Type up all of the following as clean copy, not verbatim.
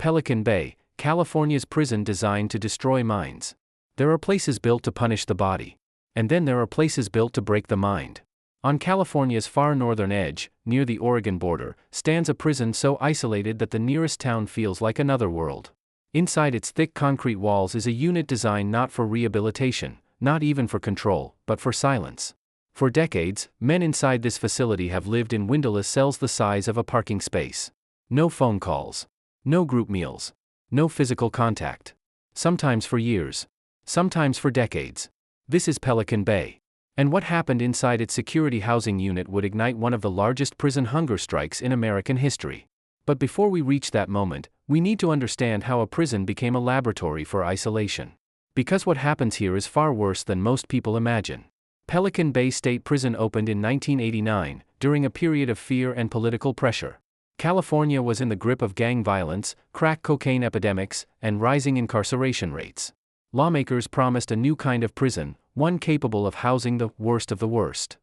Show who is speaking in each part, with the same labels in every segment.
Speaker 1: Pelican Bay, California's prison designed to destroy minds. There are places built to punish the body. And then there are places built to break the mind. On California's far northern edge, near the Oregon border, stands a prison so isolated that the nearest town feels like another world. Inside its thick concrete walls is a unit designed not for rehabilitation, not even for control, but for silence. For decades, men inside this facility have lived in windowless cells the size of a parking space. No phone calls. No group meals. No physical contact. Sometimes for years. Sometimes for decades. This is Pelican Bay. And what happened inside its security housing unit would ignite one of the largest prison hunger strikes in American history. But before we reach that moment, we need to understand how a prison became a laboratory for isolation. Because what happens here is far worse than most people imagine. Pelican Bay State Prison opened in 1989, during a period of fear and political pressure. California was in the grip of gang violence, crack cocaine epidemics, and rising incarceration rates. Lawmakers promised a new kind of prison, one capable of housing the worst of the worst.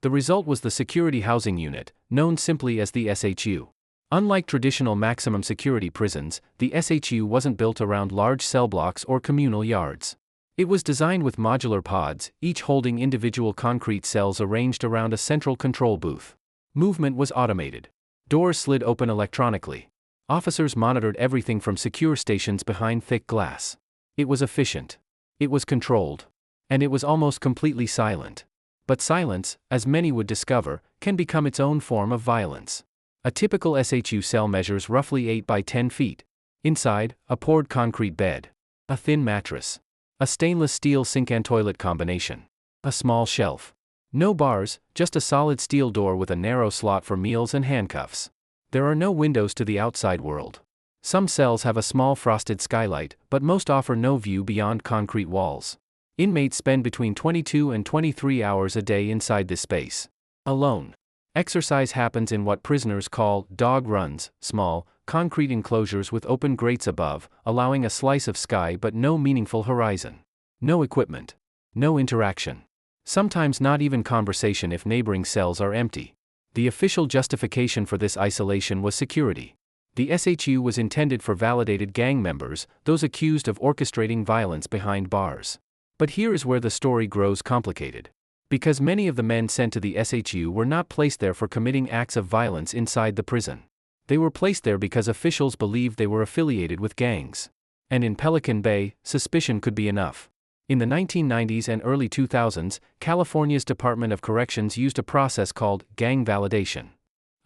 Speaker 1: The result was the Security Housing Unit, known simply as the SHU. Unlike traditional maximum security prisons, the SHU wasn't built around large cell blocks or communal yards. It was designed with modular pods, each holding individual concrete cells arranged around a central control booth. Movement was automated. Doors slid open electronically. Officers monitored everything from secure stations behind thick glass. It was efficient. It was controlled. And it was almost completely silent. But silence, as many would discover, can become its own form of violence. A typical SHU cell measures roughly 8 by 10 feet. Inside, a poured concrete bed. A thin mattress. A stainless steel sink and toilet combination. A small shelf. No bars, just a solid steel door with a narrow slot for meals and handcuffs. There are no windows to the outside world. Some cells have a small frosted skylight, but most offer no view beyond concrete walls. Inmates spend between 22 and 23 hours a day inside this space. Alone. Exercise happens in what prisoners call dog runs, small, concrete enclosures with open grates above, allowing a slice of sky but no meaningful horizon. No equipment. No interaction. Sometimes not even conversation if neighboring cells are empty. The official justification for this isolation was security. The SHU was intended for validated gang members, those accused of orchestrating violence behind bars. But here is where the story grows complicated. Because many of the men sent to the SHU were not placed there for committing acts of violence inside the prison. They were placed there because officials believed they were affiliated with gangs. And in Pelican Bay, suspicion could be enough. In the 1990s and early 2000s, California's Department of Corrections used a process called gang validation.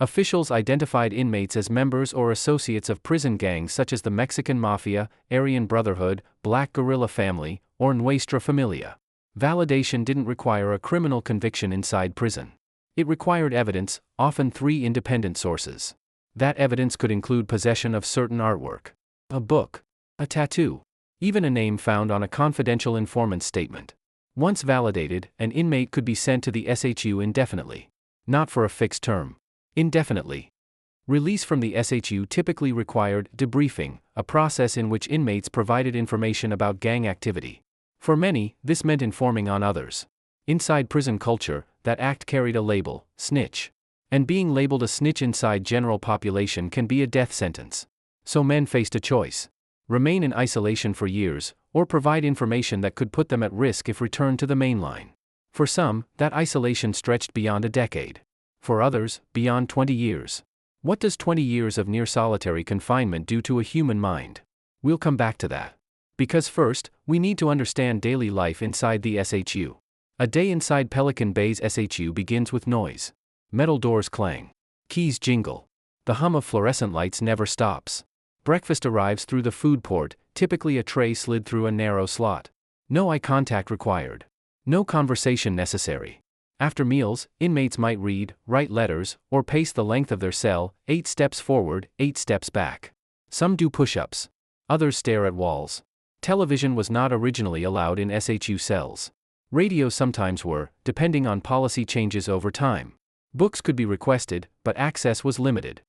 Speaker 1: Officials identified inmates as members or associates of prison gangs such as the Mexican Mafia, Aryan Brotherhood, Black Guerrilla Family, or Nuestra Familia. Validation didn't require a criminal conviction inside prison. It required evidence, often 3 independent sources. That evidence could include possession of certain artwork, a book, a tattoo, even a name found on a confidential informant's statement. Once validated, an inmate could be sent to the SHU indefinitely. Not for a fixed term. Indefinitely. Release from the SHU typically required debriefing, a process in which inmates provided information about gang activity. For many, this meant informing on others. Inside prison culture, that act carried a label, snitch. And being labeled a snitch inside general population can be a death sentence. So men faced a choice. Remain in isolation for years, or provide information that could put them at risk if returned to the main line. For some, that isolation stretched beyond a decade. For others, beyond 20 years. What does 20 years of near solitary confinement do to a human mind? We'll come back to that. Because first, we need to understand daily life inside the SHU. A day inside Pelican Bay's SHU begins with noise. Metal doors clang. Keys jingle. The hum of fluorescent lights never stops. Breakfast arrives through the food port, typically a tray slid through a narrow slot. No eye contact required. No conversation necessary. After meals, inmates might read, write letters, or pace the length of their cell, 8 steps forward, 8 steps back. Some do push-ups. Others stare at walls. Television was not originally allowed in SHU cells. Radios sometimes were, depending on policy changes over time. Books could be requested, but access was limited.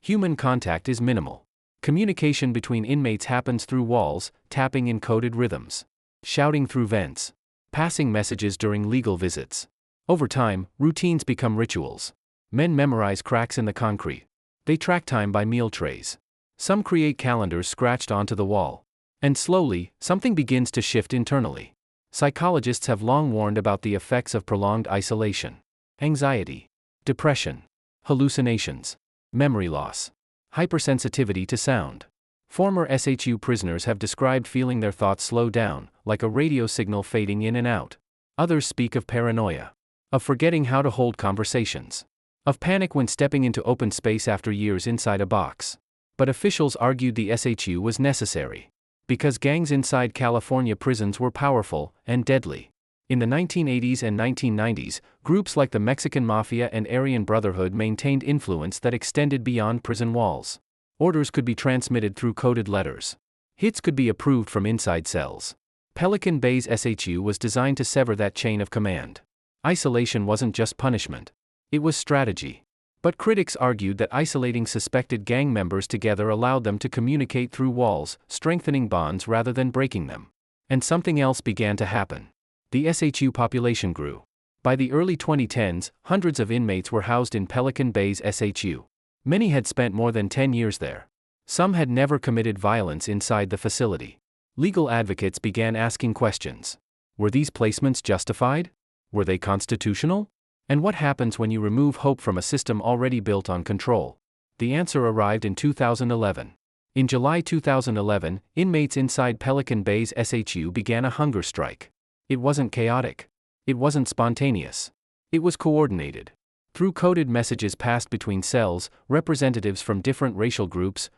Speaker 1: Human contact is minimal. Communication between inmates happens through walls, tapping in coded rhythms. Shouting through vents. Passing messages during legal visits. Over time, routines become rituals. Men memorize cracks in the concrete. They track time by meal trays. Some create calendars scratched onto the wall. And slowly, something begins to shift internally. Psychologists have long warned about the effects of prolonged isolation. Anxiety, depression, hallucinations, memory loss, hypersensitivity to sound. Former SHU prisoners have described feeling their thoughts slow down, like a radio signal fading in and out. Others speak of paranoia, of forgetting how to hold conversations, of panic when stepping into open space after years inside a box. But officials argued the SHU was necessary because gangs inside California prisons were powerful and deadly. In the 1980s and 1990s, groups like the Mexican Mafia and Aryan Brotherhood maintained influence that extended beyond prison walls. Orders could be transmitted through coded letters. Hits could be approved from inside cells. Pelican Bay's SHU was designed to sever that chain of command. Isolation wasn't just punishment. It was strategy. But critics argued that isolating suspected gang members together allowed them to communicate through walls, strengthening bonds rather than breaking them. And something else began to happen. The SHU population grew. By the early 2010s, hundreds of inmates were housed in Pelican Bay's SHU. Many had spent more than 10 years there. Some had never committed violence inside the facility. Legal advocates began asking questions. Were these placements justified? Were they constitutional? And what happens when you remove hope from a system already built on control? The answer arrived in 2011. In July 2011, inmates inside Pelican Bay's SHU began a hunger strike. It wasn't chaotic. It wasn't spontaneous. It was coordinated. Through coded messages passed between cells, representatives from different racial groups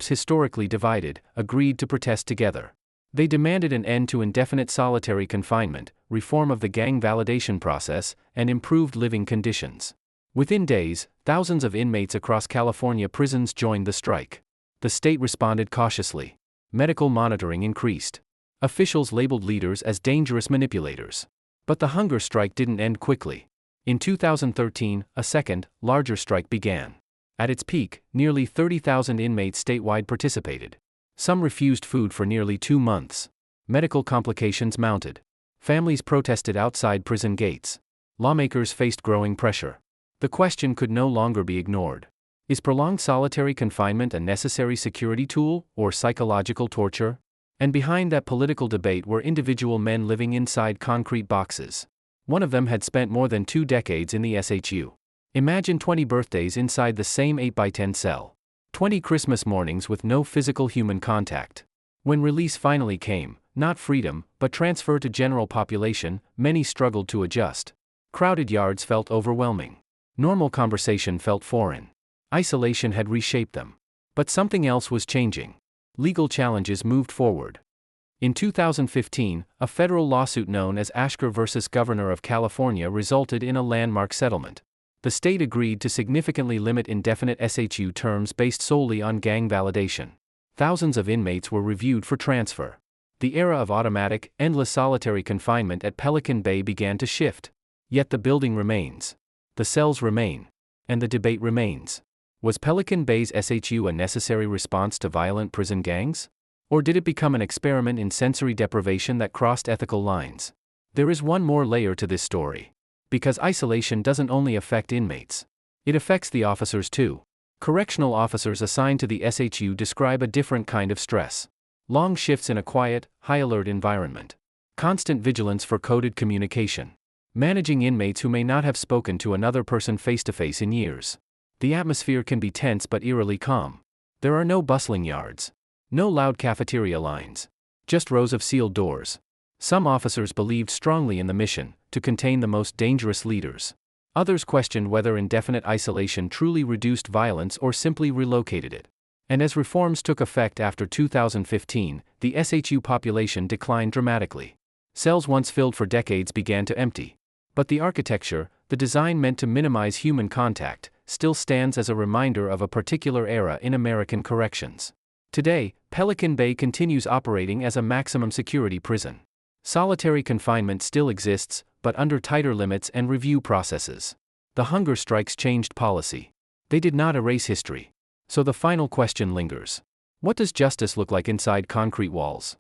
Speaker 1: historically divided, agreed to protest together. They demanded an end to indefinite solitary confinement, reform of the gang validation process, and improved living conditions. Within days, thousands of inmates across California prisons joined the strike. The state responded cautiously. Medical monitoring increased. Officials labeled leaders as dangerous manipulators. But the hunger strike didn't end quickly. In 2013, a second, larger strike began. At its peak, nearly 30,000 inmates statewide participated. Some refused food for nearly 2 months. Medical complications mounted. Families protested outside prison gates. Lawmakers faced growing pressure. The question could no longer be ignored. Is prolonged solitary confinement a necessary security tool, or psychological torture? And behind that political debate were individual men living inside concrete boxes. One of them had spent more than 2 decades in the SHU. Imagine 20 birthdays inside the same 8x10 cell. 20 Christmas mornings with no physical human contact. When release finally came, not freedom, but transfer to general population, many struggled to adjust. Crowded yards felt overwhelming. Normal conversation felt foreign. Isolation had reshaped them. But something else was changing. Legal challenges moved forward. In 2015, a federal lawsuit known as AshkerVCalifornia of California resulted in a landmark settlement. The state agreed to significantly limit indefinite SHU terms based solely on gang validation. Thousands of inmates were reviewed for transfer. The era of automatic, endless solitary confinement at Pelican Bay began to shift. Yet the building remains. The cells remain. And the debate remains. Was Pelican Bay's SHU a necessary response to violent prison gangs? Or did it become an experiment in sensory deprivation that crossed ethical lines? There is one more layer to this story. Because isolation doesn't only affect inmates. It affects the officers too. Correctional officers assigned to the SHU describe a different kind of stress. Long shifts in a quiet, high-alert environment. Constant vigilance for coded communication. Managing inmates who may not have spoken to another person face-to-face in years. The atmosphere can be tense but eerily calm. There are no bustling yards. No loud cafeteria lines. Just rows of sealed doors. Some officers believed strongly in the mission, to contain the most dangerous leaders. Others questioned whether indefinite isolation truly reduced violence or simply relocated it. And as reforms took effect after 2015, the SHU population declined dramatically. Cells once filled for decades began to empty. But the architecture, the design meant to minimize human contact, still stands as a reminder of a particular era in American corrections. Today, Pelican Bay continues operating as a maximum security prison. Solitary confinement still exists, but under tighter limits and review processes. The hunger strikes changed policy. They did not erase history. So the final question lingers. What does justice look like inside concrete walls?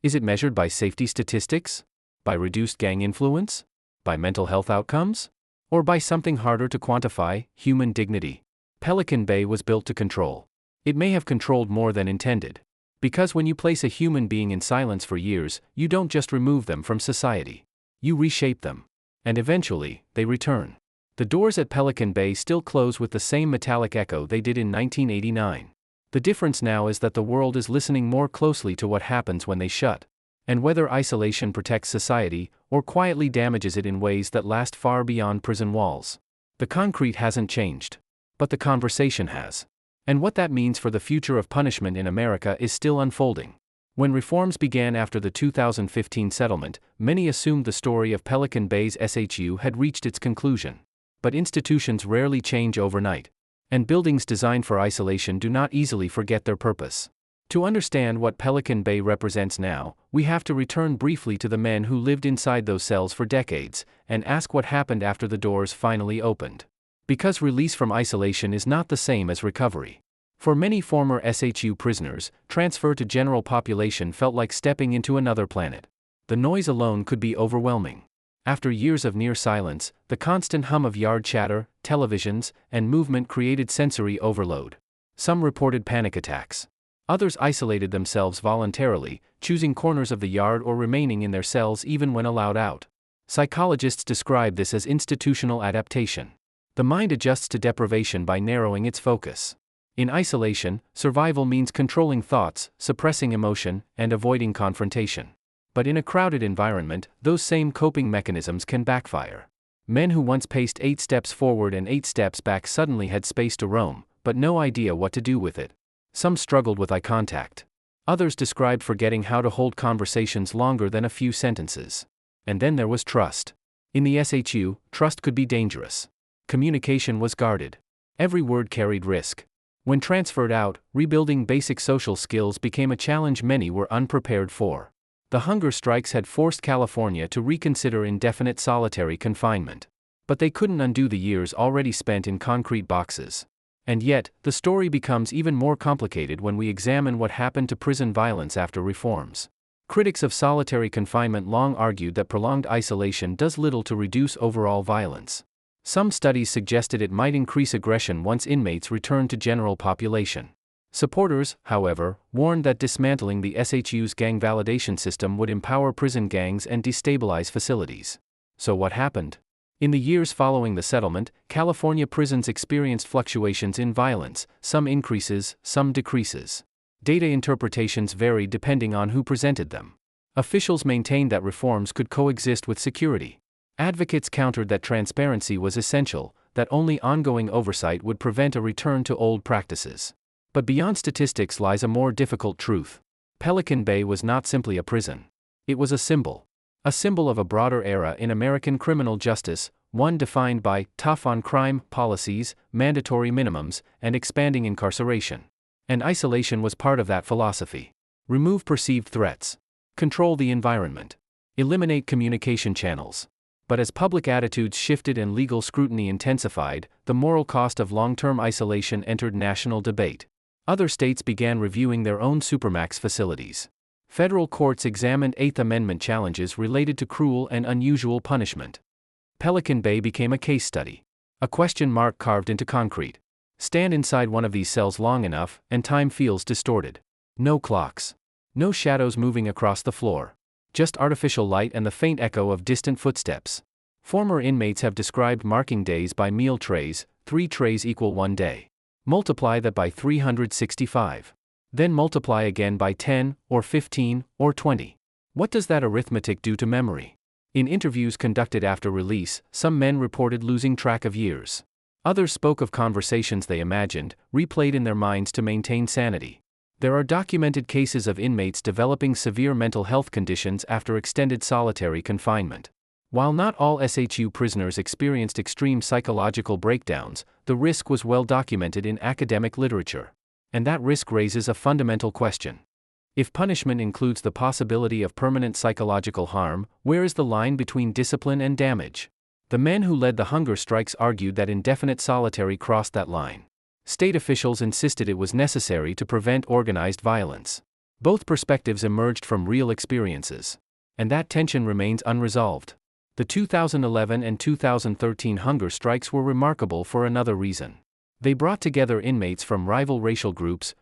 Speaker 1: Is it measured by safety statistics? By reduced gang influence? By mental health outcomes? Or by something harder to quantify, human dignity? Pelican Bay was built to control. It may have controlled more than intended. Because when you place a human being in silence for years, you don't just remove them from society. You reshape them. And eventually, they return. The doors at Pelican Bay still close with the same metallic echo they did in 1989. The difference now is that the world is listening more closely to what happens when they shut. And whether isolation protects society, or quietly damages it in ways that last far beyond prison walls. The concrete hasn't changed. But the conversation has. And what that means for the future of punishment in America is still unfolding. When reforms began after the 2015 settlement, many assumed the story of Pelican Bay's SHU had reached its conclusion. But institutions rarely change overnight. And buildings designed for isolation do not easily forget their purpose. To understand what Pelican Bay represents now, we have to return briefly to the men who lived inside those cells for decades, and ask what happened after the doors finally opened. Because release from isolation is not the same as recovery. For many former SHU prisoners, transfer to general population felt like stepping into another planet. The noise alone could be overwhelming. After years of near silence, the constant hum of yard chatter, televisions, and movement created sensory overload. Some reported panic attacks. Others isolated themselves voluntarily, choosing corners of the yard or remaining in their cells even when allowed out. Psychologists describe this as institutional adaptation. The mind adjusts to deprivation by narrowing its focus. In isolation, survival means controlling thoughts, suppressing emotion, and avoiding confrontation. But in a crowded environment, those same coping mechanisms can backfire. Men who once paced 8 steps forward and 8 steps back suddenly had space to roam, but no idea what to do with it. Some struggled with eye contact. Others described forgetting how to hold conversations longer than a few sentences. And then there was trust. In the SHU, trust could be dangerous. Communication was guarded. Every word carried risk. When transferred out, rebuilding basic social skills became a challenge many were unprepared for. The hunger strikes had forced California to reconsider indefinite solitary confinement. But they couldn't undo the years already spent in concrete boxes. And yet, the story becomes even more complicated when we examine what happened to prison violence after reforms. Critics of solitary confinement long argued that prolonged isolation does little to reduce overall violence. Some studies suggested it might increase aggression once inmates returned to general population. Supporters, however, warned that dismantling the SHU's gang validation system would empower prison gangs and destabilize facilities. So what happened? In the years following the settlement, California prisons experienced fluctuations in violence, some increases, some decreases. Data interpretations varied depending on who presented them. Officials maintained that reforms could coexist with security. Advocates countered that transparency was essential, that only ongoing oversight would prevent a return to old practices. But beyond statistics lies a more difficult truth. Pelican Bay was not simply a prison. It was a symbol. A symbol of a broader era in American criminal justice, one defined by tough-on-crime policies, mandatory minimums, and expanding incarceration. And isolation was part of that philosophy. Remove perceived threats. Control the environment. Eliminate communication channels. But as public attitudes shifted and legal scrutiny intensified, the moral cost of long-term isolation entered national debate. Other states began reviewing their own supermax facilities. Federal courts examined Eighth Amendment challenges related to cruel and unusual punishment. Pelican Bay became a case study. A question mark carved into concrete. Stand inside one of these cells long enough, and time feels distorted. No clocks. No shadows moving across the floor. Just artificial light and the faint echo of distant footsteps. Former inmates have described marking days by meal trays, 3 trays equal 1 day. Multiply that by 365. Then multiply again by 10, or 15, or 20. What does that arithmetic do to memory? In interviews conducted after release, some men reported losing track of years. Others spoke of conversations they imagined, replayed in their minds to maintain sanity. There are documented cases of inmates developing severe mental health conditions after extended solitary confinement. While not all SHU prisoners experienced extreme psychological breakdowns, the risk was well documented in academic literature. And that risk raises a fundamental question. If punishment includes the possibility of permanent psychological harm, where is the line between discipline and damage? The men who led the hunger strikes argued that indefinite solitary crossed that line. State officials insisted it was necessary to prevent organized violence. Both perspectives emerged from real experiences. And that tension remains unresolved. The 2011 and 2013 hunger strikes were remarkable for another reason. They brought together inmates from rival racial groups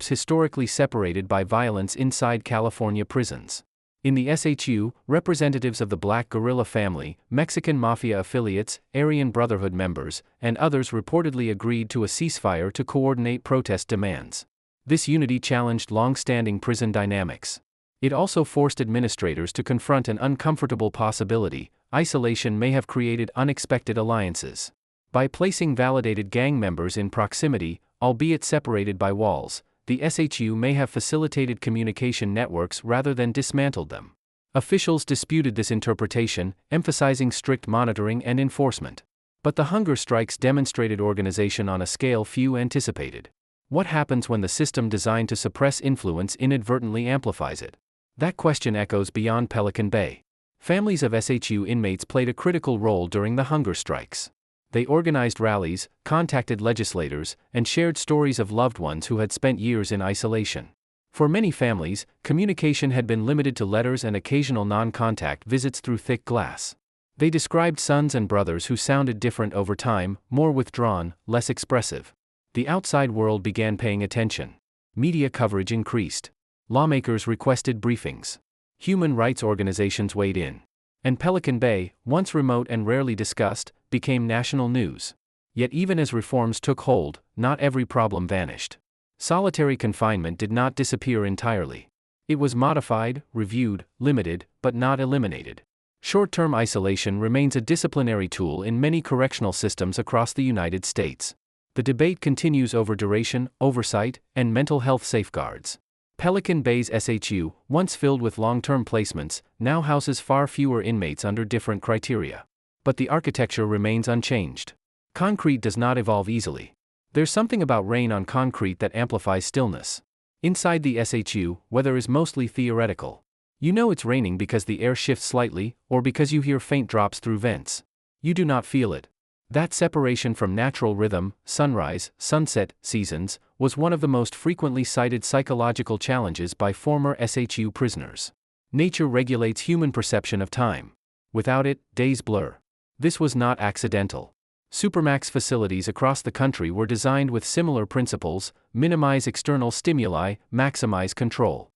Speaker 1: historically separated by violence inside California prisons. In the SHU, representatives of the Black Guerrilla family, Mexican Mafia affiliates, Aryan Brotherhood members, and others reportedly agreed to a ceasefire to coordinate protest demands. This unity challenged long-standing prison dynamics. It also forced administrators to confront an uncomfortable possibility: isolation may have created unexpected alliances. By placing validated gang members in proximity, albeit separated by walls, the SHU may have facilitated communication networks rather than dismantled them. Officials disputed this interpretation, emphasizing strict monitoring and enforcement. But the hunger strikes demonstrated organization on a scale few anticipated. What happens when the system designed to suppress influence inadvertently amplifies it? That question echoes beyond Pelican Bay. Families of SHU inmates played a critical role during the hunger strikes. They organized rallies, contacted legislators, and shared stories of loved ones who had spent years in isolation. For many families, communication had been limited to letters and occasional non-contact visits through thick glass. They described sons and brothers who sounded different over time, more withdrawn, less expressive. The outside world began paying attention. Media coverage increased. Lawmakers requested briefings. Human rights organizations weighed in. And Pelican Bay, once remote and rarely discussed, became national news. Yet even as reforms took hold, not every problem vanished. Solitary confinement did not disappear entirely. It was modified, reviewed, limited, but not eliminated. Short-term isolation remains a disciplinary tool in many correctional systems across the United States. The debate continues over duration, oversight, and mental health safeguards. Pelican Bay's SHU, once filled with long-term placements, now houses far fewer inmates under different criteria. But the architecture remains unchanged. Concrete does not evolve easily. There's something about rain on concrete that amplifies stillness. Inside the SHU, weather is mostly theoretical. You know it's raining because the air shifts slightly, or because you hear faint drops through vents. You do not feel it. That separation from natural rhythm, sunrise, sunset, seasons, was one of the most frequently cited psychological challenges by former SHU prisoners. Nature regulates human perception of time. Without it, days blur. This was not accidental. Supermax facilities across the country were designed with similar principles: minimize external stimuli, maximize control.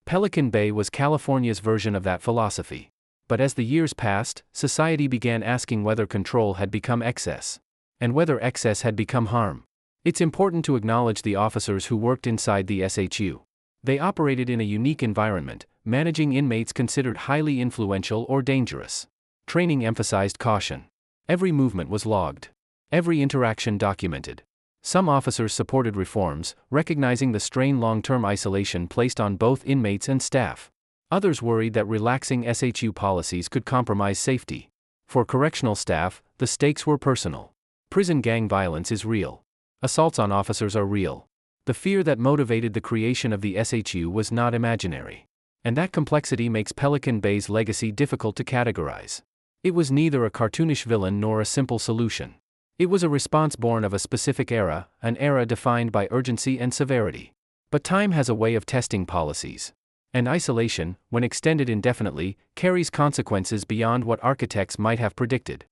Speaker 1: Pelican Bay was California's version of that philosophy. But as the years passed, society began asking whether control had become excess, and whether excess had become harm. It's important to acknowledge the officers who worked inside the SHU. They operated in a unique environment, managing inmates considered highly influential or dangerous. Training emphasized caution. Every movement was logged. Every interaction documented. Some officers supported reforms, recognizing the strain long-term isolation placed on both inmates and staff. Others worried that relaxing SHU policies could compromise safety. For correctional staff, the stakes were personal. Prison gang violence is real. Assaults on officers are real. The fear that motivated the creation of the SHU was not imaginary. And that complexity makes Pelican Bay's legacy difficult to categorize. It was neither a cartoonish villain nor a simple solution. It was a response born of a specific era, an era defined by urgency and severity. But time has a way of testing policies. And isolation, when extended indefinitely, carries consequences beyond what architects might have predicted.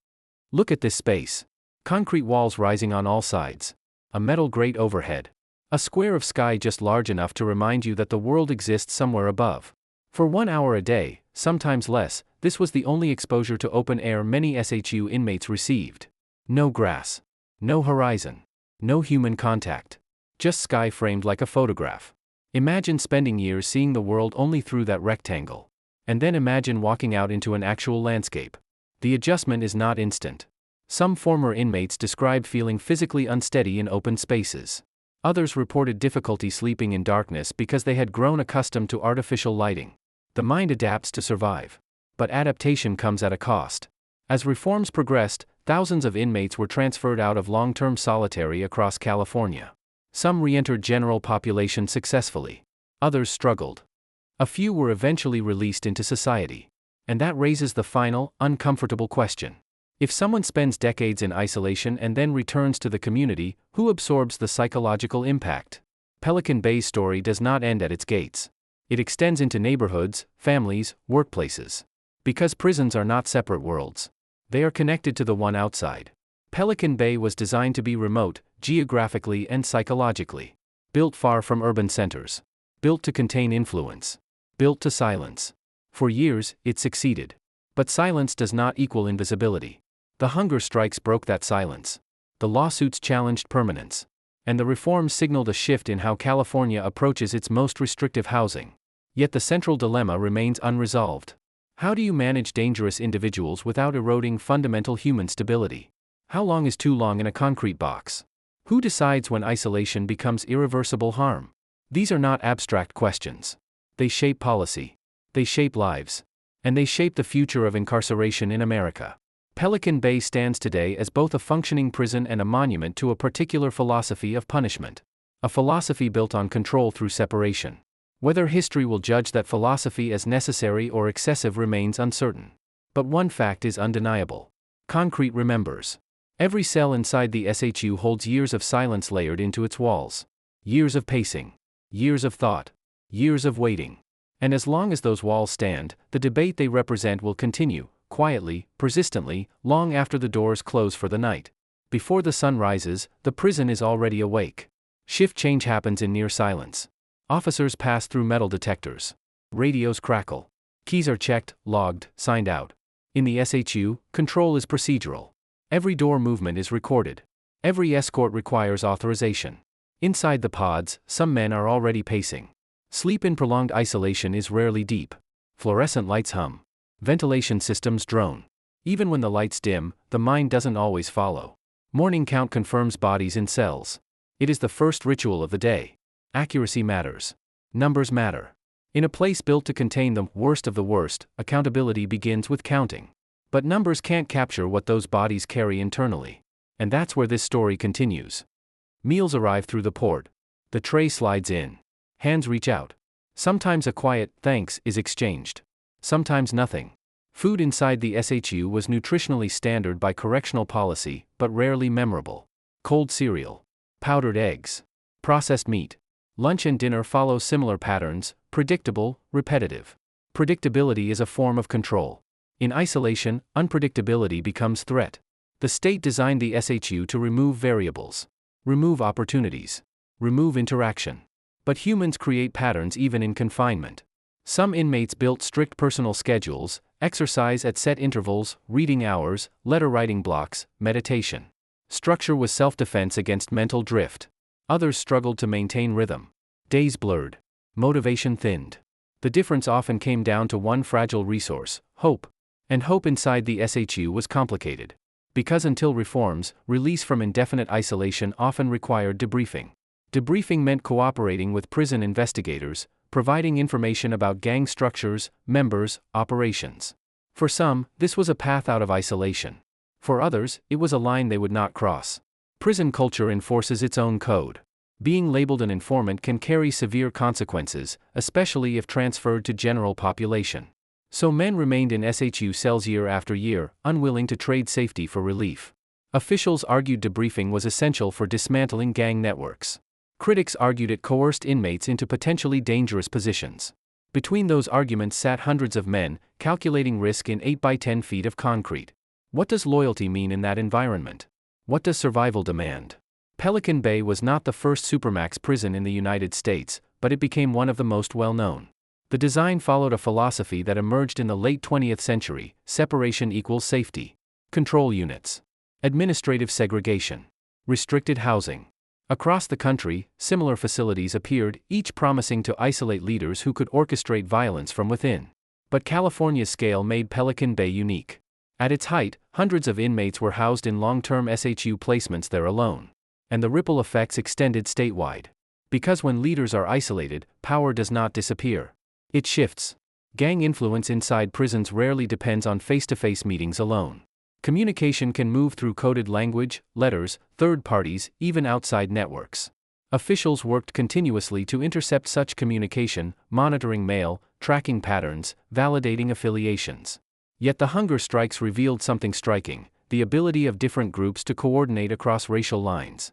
Speaker 1: Look at this space. Concrete walls rising on all sides. A metal grate overhead. A square of sky just large enough to remind you that the world exists somewhere above. For 1 hour a day, sometimes less, this was the only exposure to open air many SHU inmates received. No grass. No horizon. No human contact. Just sky framed like a photograph. Imagine spending years seeing the world only through that rectangle. And then imagine walking out into an actual landscape. The adjustment is not instant. Some former inmates described feeling physically unsteady in open spaces. Others reported difficulty sleeping in darkness because they had grown accustomed to artificial lighting. The mind adapts to survive. But adaptation comes at a cost. As reforms progressed, thousands of inmates were transferred out of long-term solitary across California. Some re-entered general population successfully. Others struggled. A few were eventually released into society. And that raises the final, uncomfortable question. If someone spends decades in isolation and then returns to the community, who absorbs the psychological impact? Pelican Bay's story does not end at its gates. It extends into neighborhoods, families, workplaces. Because prisons are not separate worlds. They are connected to the one outside. Pelican Bay was designed to be remote, geographically and psychologically. Built far from urban centers. Built to contain influence. Built to silence. For years, it succeeded. But silence does not equal invisibility. The hunger strikes broke that silence. The lawsuits challenged permanence. And the reforms signaled a shift in how California approaches its most restrictive housing. Yet the central dilemma remains unresolved. How do you manage dangerous individuals without eroding fundamental human stability? How long is too long in a concrete box? Who decides when isolation becomes irreversible harm? These are not abstract questions. They shape policy. They shape lives. And they shape the future of incarceration in America. Pelican Bay stands today as both a functioning prison and a monument to a particular philosophy of punishment. A philosophy built on control through separation. Whether history will judge that philosophy as necessary or excessive remains uncertain. But one fact is undeniable. Concrete remembers. Every cell inside the SHU holds years of silence layered into its walls. Years of pacing. Years of thought. Years of waiting. And as long as those walls stand, the debate they represent will continue, quietly, persistently, long after the doors close for the night. Before the sun rises, the prison is already awake. Shift change happens in near silence. Officers pass through metal detectors. Radios crackle. Keys are checked, logged, signed out. In the SHU, control is procedural. Every door movement is recorded. Every escort requires authorization. Inside the pods, some men are already pacing. Sleep in prolonged isolation is rarely deep. Fluorescent lights hum. Ventilation systems drone. Even when the lights dim, the mind doesn't always follow. Morning count confirms bodies in cells. It is the first ritual of the day. Accuracy matters. Numbers matter. In a place built to contain the worst of the worst, accountability begins with counting. But numbers can't capture what those bodies carry internally. And that's where this story continues. Meals arrive through the port. The tray slides in. Hands reach out. Sometimes a quiet "thanks" is exchanged. Sometimes nothing. Food inside the SHU was nutritionally standard by correctional policy, but rarely memorable. Cold cereal. Powdered eggs. Processed meat. Lunch and dinner follow similar patterns, predictable, repetitive. Predictability is a form of control. In isolation, unpredictability becomes threat. The state designed the SHU to remove variables. Remove opportunities. Remove interaction. But humans create patterns even in confinement. Some inmates built strict personal schedules, exercise at set intervals, reading hours, letter writing blocks, meditation. Structure was self-defense against mental drift. Others struggled to maintain rhythm. Days blurred. Motivation thinned. The difference often came down to one fragile resource: hope. And hope inside the SHU was complicated. Because until reforms, release from indefinite isolation often required debriefing. Debriefing meant cooperating with prison investigators, providing information about gang structures, members, operations. For some, this was a path out of isolation. For others, it was a line they would not cross. Prison culture enforces its own code. Being labeled an informant can carry severe consequences, especially if transferred to general population. So men remained in SHU cells year after year, unwilling to trade safety for relief. Officials argued debriefing was essential for dismantling gang networks. Critics argued it coerced inmates into potentially dangerous positions. Between those arguments sat hundreds of men, calculating risk in 8 by 10 feet of concrete. What does loyalty mean in that environment? What does survival demand? Pelican Bay was not the first supermax prison in the United States, but it became one of the most well-known. The design followed a philosophy that emerged in the late 20th century: separation equals safety. Control units. Administrative segregation. Restricted housing. Across the country, similar facilities appeared, each promising to isolate leaders who could orchestrate violence from within. But California's scale made Pelican Bay unique. At its height, hundreds of inmates were housed in long-term SHU placements there alone. And the ripple effects extended statewide. Because when leaders are isolated, power does not disappear. It shifts. Gang influence inside prisons rarely depends on face-to-face meetings alone. Communication can move through coded language, letters, third parties, even outside networks. Officials worked continuously to intercept such communication, monitoring mail, tracking patterns, validating affiliations. Yet the hunger strikes revealed something striking: the ability of different groups to coordinate across racial lines.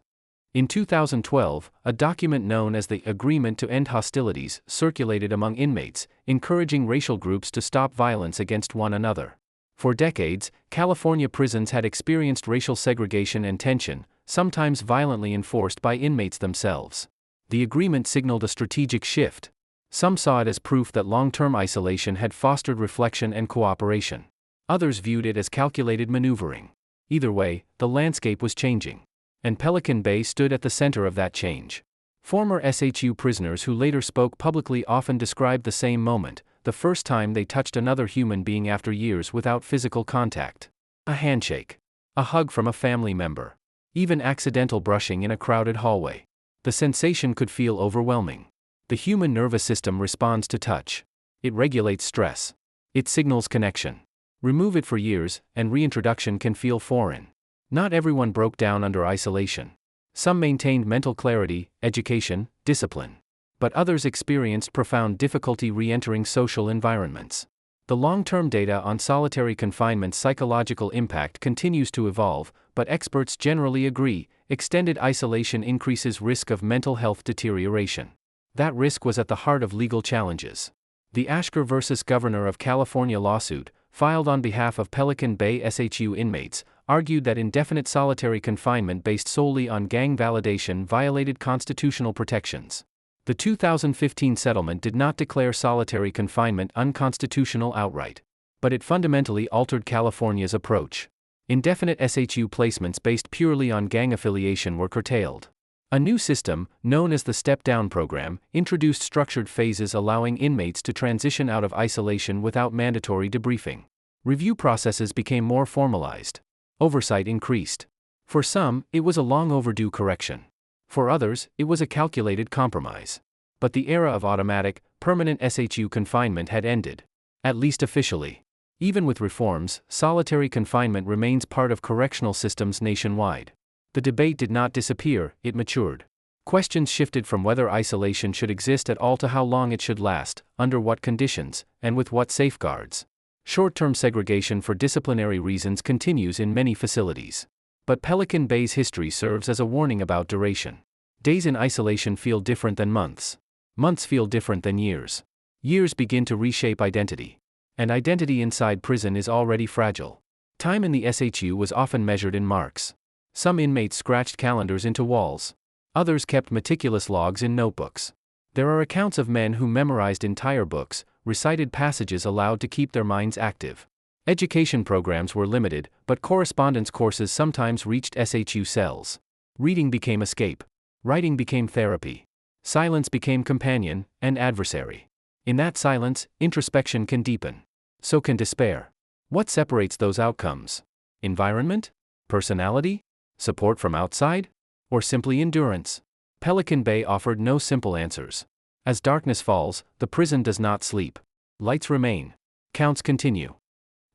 Speaker 1: In 2012, a document known as the Agreement to End Hostilities circulated among inmates, encouraging racial groups to stop violence against one another. For decades, California prisons had experienced racial segregation and tension, sometimes violently enforced by inmates themselves. The agreement signaled a strategic shift. Some saw it as proof that long-term isolation had fostered reflection and cooperation. Others viewed it as calculated maneuvering. Either way, the landscape was changing. And Pelican Bay stood at the center of that change. Former SHU prisoners who later spoke publicly often described the same moment, the first time they touched another human being after years without physical contact. A handshake. A hug from a family member. Even accidental brushing in a crowded hallway. The sensation could feel overwhelming. The human nervous system responds to touch. It regulates stress. It signals connection. Remove it for years, and reintroduction can feel foreign. Not everyone broke down under isolation. Some maintained mental clarity, education, discipline. But others experienced profound difficulty re-entering social environments. The long-term data on solitary confinement's psychological impact continues to evolve, but experts generally agree, extended isolation increases risk of mental health deterioration. That risk was at the heart of legal challenges. The Ashker vs. Governor of California lawsuit, filed on behalf of Pelican Bay SHU inmates, argued that indefinite solitary confinement based solely on gang validation violated constitutional protections. The 2015 settlement did not declare solitary confinement unconstitutional outright. But it fundamentally altered California's approach. Indefinite SHU placements based purely on gang affiliation were curtailed. A new system, known as the step-down program, introduced structured phases allowing inmates to transition out of isolation without mandatory debriefing. Review processes became more formalized. Oversight increased. For some, it was a long overdue correction. For others, it was a calculated compromise. But the era of automatic, permanent SHU confinement had ended. At least officially. Even with reforms, solitary confinement remains part of correctional systems nationwide. The debate did not disappear, it matured. Questions shifted from whether isolation should exist at all to how long it should last, under what conditions, and with what safeguards. Short-term segregation for disciplinary reasons continues in many facilities. But Pelican Bay's history serves as a warning about duration. Days in isolation feel different than months. Months feel different than years. Years begin to reshape identity. And identity inside prison is already fragile. Time in the SHU was often measured in marks. Some inmates scratched calendars into walls. Others kept meticulous logs in notebooks. There are accounts of men who memorized entire books, recited passages aloud to keep their minds active. Education programs were limited, but correspondence courses sometimes reached SHU cells. Reading became escape. Writing became therapy. Silence became companion and adversary. In that silence, introspection can deepen. So can despair. What separates those outcomes? Environment? Personality? Support from outside? Or simply endurance? Pelican Bay offered no simple answers. As darkness falls, the prison does not sleep. Lights remain. Counts continue.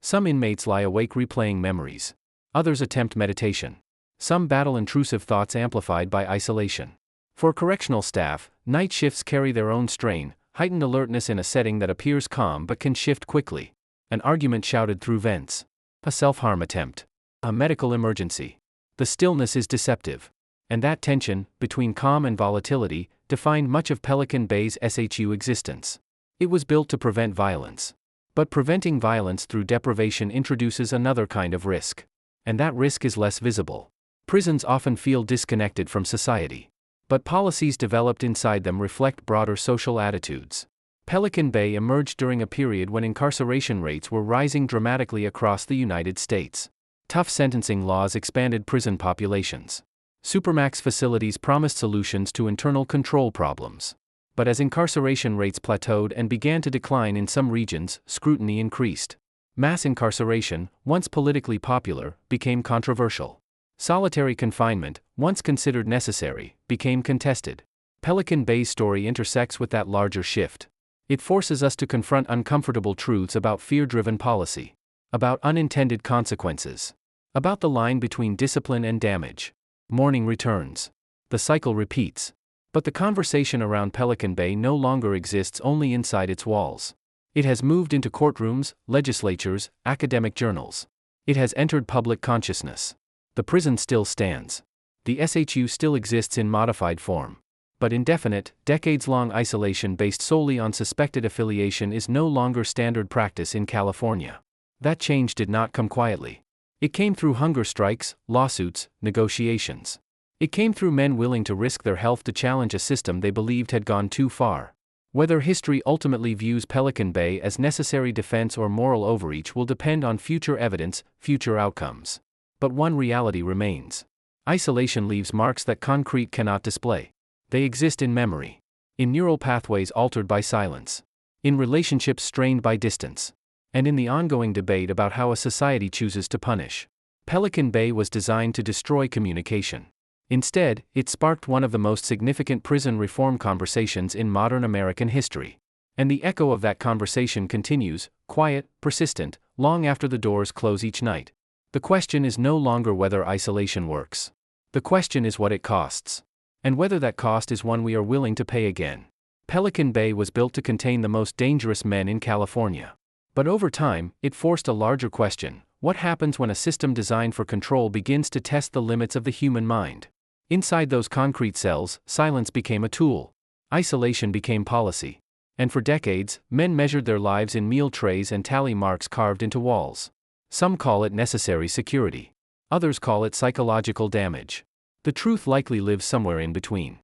Speaker 1: Some inmates lie awake replaying memories. Others attempt meditation. Some battle intrusive thoughts amplified by isolation. For correctional staff, night shifts carry their own strain, heightened alertness in a setting that appears calm but can shift quickly. An argument shouted through vents. A self-harm attempt. A medical emergency. The stillness is deceptive. And that tension, between calm and volatility, defined much of Pelican Bay's SHU existence. It was built to prevent violence. But preventing violence through deprivation introduces another kind of risk. And that risk is less visible. Prisons often feel disconnected from society. But policies developed inside them reflect broader social attitudes. Pelican Bay emerged during a period when incarceration rates were rising dramatically across the United States. Tough sentencing laws expanded prison populations. Supermax facilities promised solutions to internal control problems. But as incarceration rates plateaued and began to decline in some regions, scrutiny increased. Mass incarceration, once politically popular, became controversial. Solitary confinement, once considered necessary, became contested. Pelican Bay's story intersects with that larger shift. It forces us to confront uncomfortable truths about fear-driven policy. About unintended consequences. About the line between discipline and damage. Morning returns. The cycle repeats. But the conversation around Pelican Bay no longer exists only inside its walls. It has moved into courtrooms, legislatures, academic journals. It has entered public consciousness. The prison still stands. The SHU still exists in modified form. But indefinite, decades-long isolation based solely on suspected affiliation is no longer standard practice in California. That change did not come quietly. It came through hunger strikes, lawsuits, negotiations. It came through men willing to risk their health to challenge a system they believed had gone too far. Whether history ultimately views Pelican Bay as necessary defense or moral overreach will depend on future evidence, future outcomes. But one reality remains. Isolation leaves marks that concrete cannot display. They exist in memory, in neural pathways altered by silence, in relationships strained by distance, and in the ongoing debate about how a society chooses to punish. Pelican Bay was designed to destroy communication. Instead, it sparked one of the most significant prison reform conversations in modern American history. And the echo of that conversation continues, quiet, persistent, long after the doors close each night. The question is no longer whether isolation works. The question is what it costs. And whether that cost is one we are willing to pay again. Pelican Bay was built to contain the most dangerous men in California. But over time, it forced a larger question: what happens when a system designed for control begins to test the limits of the human mind? Inside those concrete cells, silence became a tool. Isolation became policy. And for decades, men measured their lives in meal trays and tally marks carved into walls. Some call it necessary security. Others call it psychological damage. The truth likely lives somewhere in between.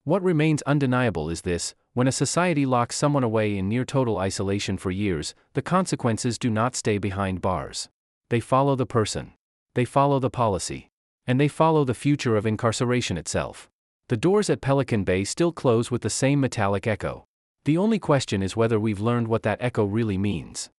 Speaker 1: What remains undeniable is this: when a society locks someone away in near total isolation for years, the consequences do not stay behind bars. They follow the person. They follow the policy. And they follow the future of incarceration itself. The doors at Pelican Bay still close with the same metallic echo. The only question is whether we've learned what that echo really means.